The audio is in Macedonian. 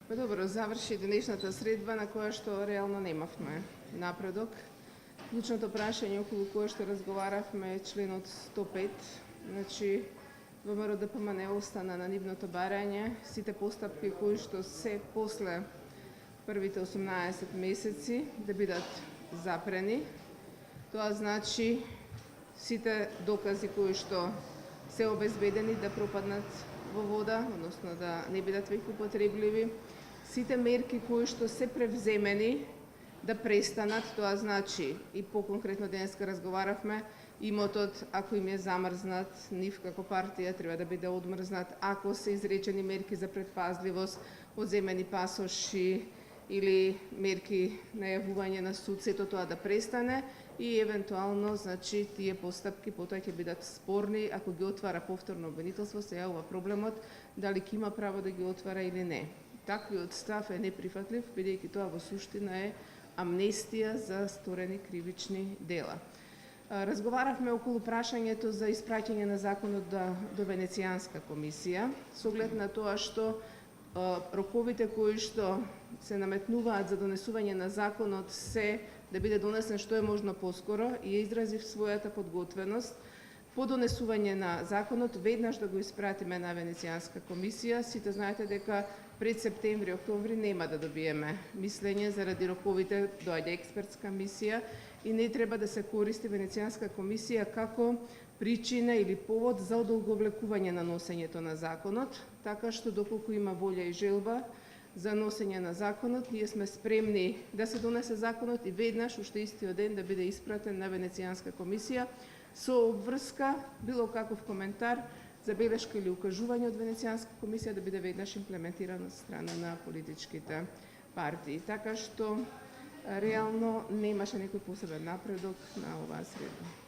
Па добро, заврши денешната средба на која што реално немавме напредок. Клучното прашање околу кое што разговаравме е членот 105. Значи, ВМРО ДПМНЕ остана на нивното барање, сите постапки кои што се после првите 18 месеци да бидат запрени. Тоа значи сите докази кои што се обезбедени да пропаднат во вода, односно да не бидат веќе употребливи. Сите мерки кои што се превземени да престанат, тоа значи и по-конкретно денеска разговаравме, имотот ако им е замрзнат, нив како партија треба да биде одмрзнат, ако се изречени мерки за предпазливост, одземени пасоши или мерки на јавување на суд, сето тоа да престане и евентуално, значи, тие постапки потоа ќе бидат спорни ако ги отвара повторно обвинителство, се јавува проблемот дали ќе има право да ги отвара или не. Таквиот став е неприфатлив, бидејќи тоа во суштина е амнестија за сторени кривични дела. Разговаравме околу прашањето за испраќање на законот до Венецијанска комисија, со оглед на тоа што роковите кои што се наметнуваат за донесување на законот се да биде донесен што е можно поскоро и изразив својата подготвеност по донесување на законот веднаш да го испратиме на Венецијанска комисија. Сите знаете дека пред септември-октомври нема да добиеме мислење заради роковите, доаѓа експертска мисија и не треба да се користи Венецијанска комисија како причина или повод за одолговлекување на носењето на законот, така што доколку има волја и желба за носење на законот, ние сме спремни да се донесе законот и веднаш, уште истиот ден, да биде испратен на Венецијанска комисија со обврска, било каков коментар, забелешка или укажување од Венецијанска комисија да биде веднаш имплементирано од страна на политичките партии. Така што реално немаше некој посебен напредок на оваа средба.